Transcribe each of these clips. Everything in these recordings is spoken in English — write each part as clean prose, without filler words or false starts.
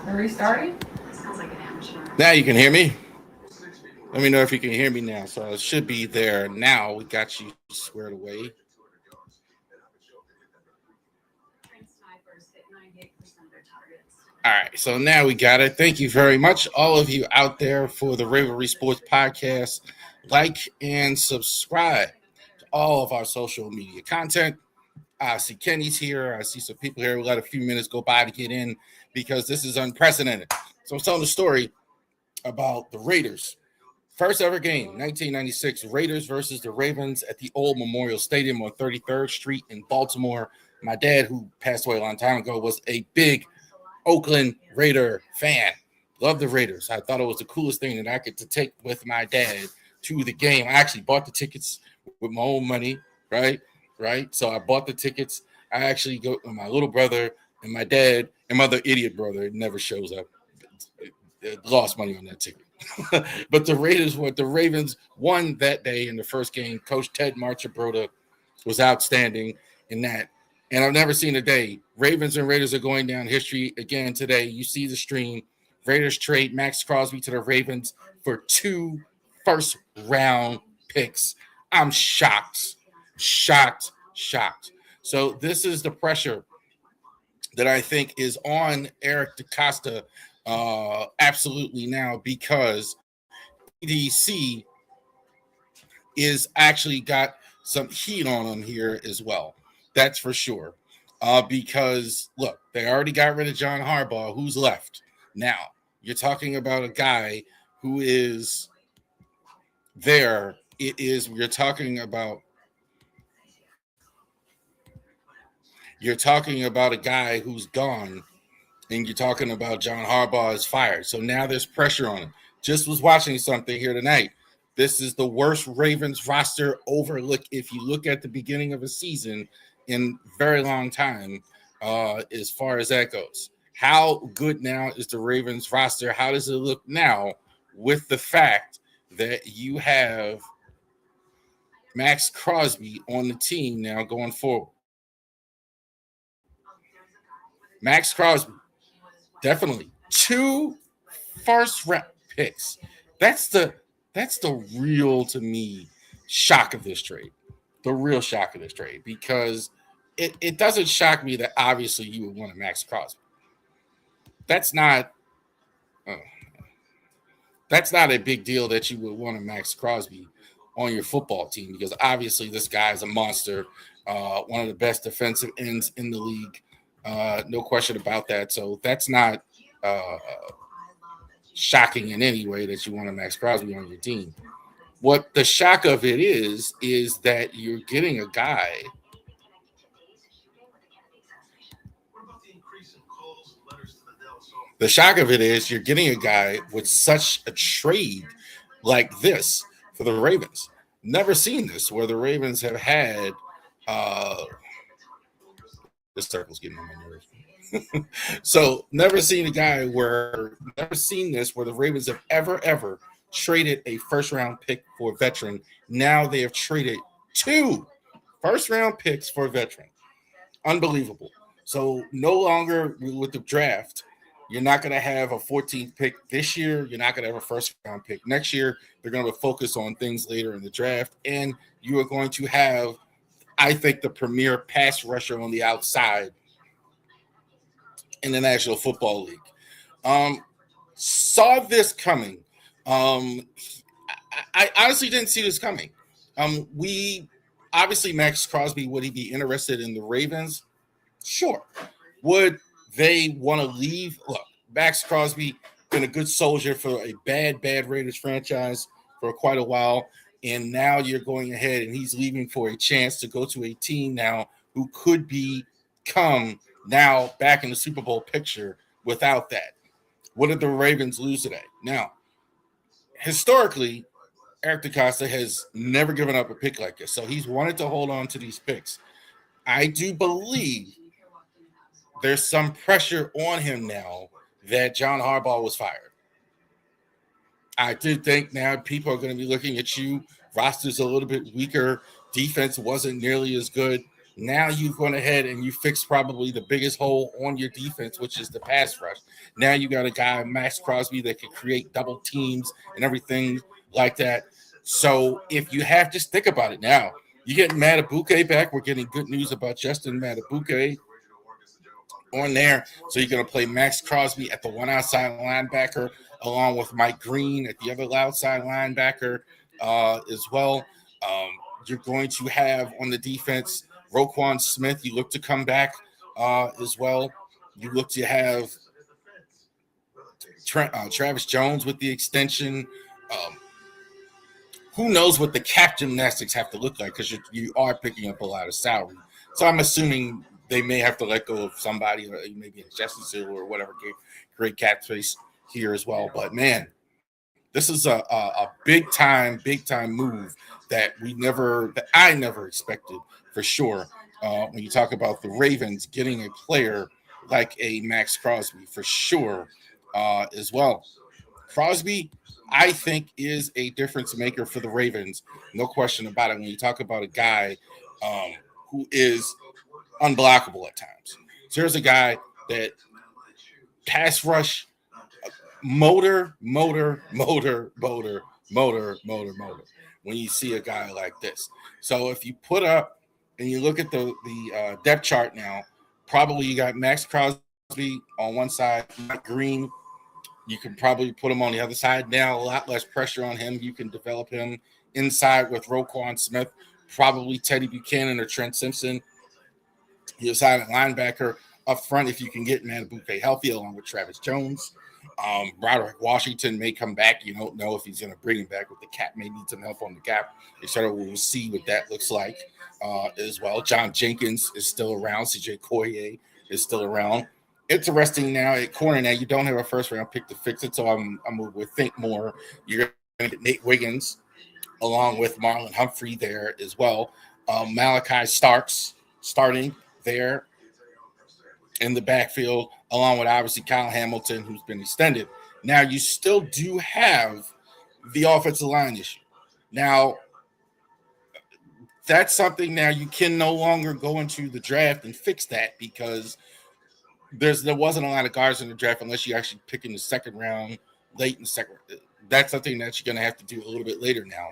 Are we starting? Now you can hear me. Let me know if you can hear me now. So it should be there now. We got you squared away. All right. So now we got it. Thank you very much, all of you out there, for the Ravelry Sports Podcast. Like and subscribe to all of our social media content. I see Kenny's here. I see some people here. We let a few minutes go by to get in because this is unprecedented. So I'm telling the story about the Raiders. First ever game, 1996, Raiders versus the Ravens at the old Memorial Stadium on 33rd Street in Baltimore. My dad, who passed away a long time ago, was a big Oakland Raider fan. Loved the Raiders. I thought it was the coolest thing that I could to take with my dad to the game. I actually bought the tickets with my own money, right? Right. So I bought the tickets. I actually go with my little brother and my dad and my other idiot brother. It never shows up. Lost money on that ticket. But the Ravens won that day in the first game. Coach Ted Marchibroda was outstanding in that. And I've never seen a day. Ravens and Raiders are going down history again today. You see the stream. Raiders trade Maxx Crosby to the Ravens for 2 first round picks. I'm shocked. Shocked. So this is the pressure that I think is on Eric DeCosta absolutely now, because EDC is actually got some heat on him here as well. That's for sure. Because look, they already got rid of John Harbaugh. Who's left now? You're talking about a guy who is there. You're talking about a guy who's gone, and you're talking about John Harbaugh is fired. So now there's pressure on him. Just was watching something here tonight. This is the worst Ravens roster overlook if you look at the beginning of a season in a very long time, as far as that goes. How good now is the Ravens roster? How does it look now with the fact that you have Maxx Crosby on the team now going forward? Maxx Crosby, definitely 2 first round picks. That's the real, to me, shock of this trade. The real shock of this trade, because it doesn't shock me that obviously you would want a Maxx Crosby. That's not uh, that's not a big deal that you would want a Maxx Crosby on your football team, because obviously this guy is a monster, one of the best defensive ends in the league, no question about that. So that's not uh, shocking in any way that you want a Maxx Crosby on your team. What the shock of it is that you're getting a guy. The shock of it is you're getting a guy with such a trade like this for the Ravens. Never seen this where the Ravens have had. Uh, this circle's getting on my nerves. So never seen a guy where never seen this where the Ravens have ever traded a first round pick for a veteran. Now they have traded 2 first round picks for a veteran. Unbelievable. So no longer with the draft, you're not going to have a 14th pick this year. You're not going to have a first round pick next year. They're going to focus on things later in the draft. And you are going to have, I think, the premier pass rusher on the outside in the National Football League. Saw this coming. Um, I honestly didn't see this coming. We obviously, Maxx Crosby, would he be interested in the Ravens? Sure. Would they want to leave? Look, Maxx Crosby been a good soldier for a bad Raiders franchise for quite a while, and now you're going ahead and he's leaving for a chance to go to a team now who could become now back in the Super Bowl picture without that. What did the Ravens lose today? Now, historically, Eric DeCosta has never given up a pick like this, so he's wanted to hold on to these picks. I do believe there's some pressure on him now that John Harbaugh was fired. I do think now people are going to be looking at you. Roster's a little bit weaker. Defense wasn't nearly as good. Now you've gone ahead and you fixed probably the biggest hole on your defense, which is the pass rush. Now you got a guy, Maxx Crosby, that can create double teams and everything like that. So if you have, just think about it now. You get Matabuke back. We're getting good news about Justin Matabuke on there. So you're going to play Maxx Crosby at the one outside linebacker, along with Mike Green at the other outside linebacker as well. Um, you're going to have on the defense Roquan Smith. You look to come back as well. You look to have Travis Jones with the extension. Um, who knows what the cap gymnastics have to look like, because you are picking up a lot of salary. So I'm assuming they may have to let go of somebody, or maybe a Justin Seal or whatever, great cap space here as well. But man, this is a big time move that I never expected for sure. When you talk about the Ravens getting a player like a Maxx Crosby for sure as well. Crosby, I think, is a difference maker for the Ravens. No question about it. When you talk about a guy who is unblockable at times. So here's a guy that pass rush, motor. When you see a guy like this. So if you put up and you look at the depth chart now, probably you got Maxx Crosby on one side, Mike Green. You can probably put him on the other side now. A lot less pressure on him. You can develop him inside with Roquan Smith, probably Teddy Buchanan or Trent Simpson. Your silent linebacker up front, if you can get Matabuke healthy, along with Travis Jones. Roderick Washington may come back. You don't know if he's going to bring him back. With the cap, may need some help on the cap, etc. We'll see what that looks like as well. John Jenkins is still around. CJ Koye is still around. Interesting now at corner. Now you don't have a first round pick to fix it, so I'm with Think More. You're going to get Nate Wiggins along with Marlon Humphrey there as well. Malachi Starks starting there in the backfield, along with obviously Kyle Hamilton, who's been extended. Now you still do have the offensive line issue. Now that's something now you can no longer go into the draft and fix that, because there wasn't a lot of guards in the draft unless you actually pick in the second round, late in the second. That's something that you're going to have to do a little bit later now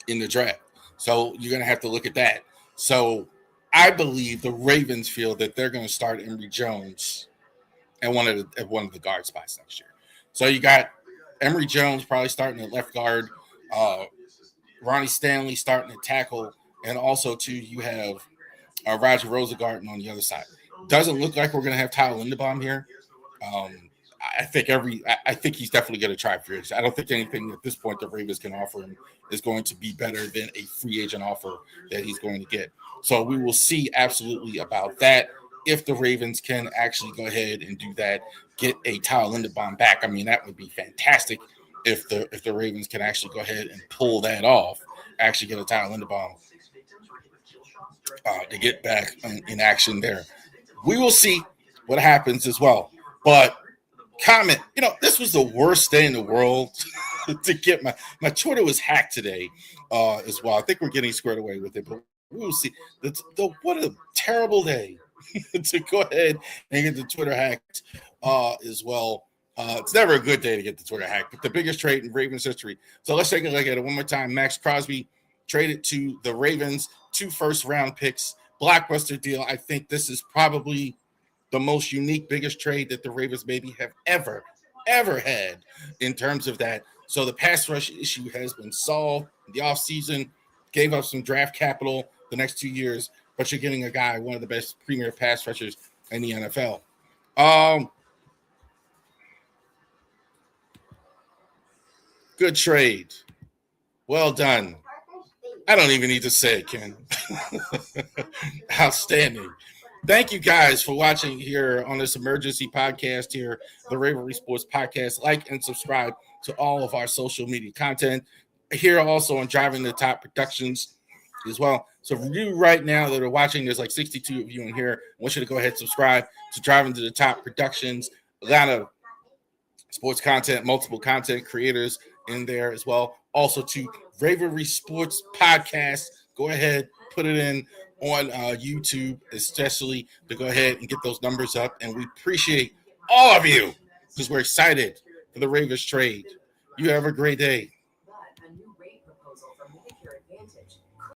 in the draft. So you're going to have to look at that. So I believe the Ravens feel that they're going to start Emory Jones at one of the guard spots next year. So you got Emory Jones probably starting at left guard, Ronnie Stanley starting at tackle, and also too you have Roger Rosengarten on the other side. Doesn't look like we're going to have Tyler Linderbaum here. I think he's definitely going to try free agent. I don't think anything at this point the Ravens can offer him is going to be better than a free agent offer that he's going to get. So we will see absolutely about that. If the Ravens can actually go ahead and do that, get a Tyler Linderbaum back. I mean, that would be fantastic if the Ravens can actually go ahead and pull that off. Actually get a Tyler Linderbaum to get back in action there. We will see what happens as well. But comment, this was the worst day in the world to get my Twitter was hacked today as well. I think we're getting squared away with it, but we will see. What a terrible day to go ahead and get the Twitter hacked as well. It's never a good day to get the Twitter hacked, but the biggest trade in Ravens history. So let's take a look at it one more time. Maxx Crosby traded to the Ravens, 2 first-round picks, blockbuster deal. I think this is probably the most unique, biggest trade that the Ravens maybe have ever had in terms of that. So the pass rush issue has been solved in the offseason, gave up some draft capital the next 2 years, but you're getting a guy, one of the best premier pass rushers in the NFL. Good trade. Well done. I don't even need to say it, Ken. Outstanding. Thank you guys for watching here on this emergency podcast here, the Raven Sports Podcast. Like and subscribe to all of our social media content. Here also on Driving the Top Productions as well. So for you right now that are watching, there's like 62 of you in here. I want you to go ahead and subscribe to Driving to the Top Productions. A lot of sports content, multiple content creators in there as well. Also to Raven Sports Podcast. Go ahead, put it in on YouTube, especially to go ahead and get those numbers up. And we appreciate all of you because we're excited for the Ravens trade. You have a great day.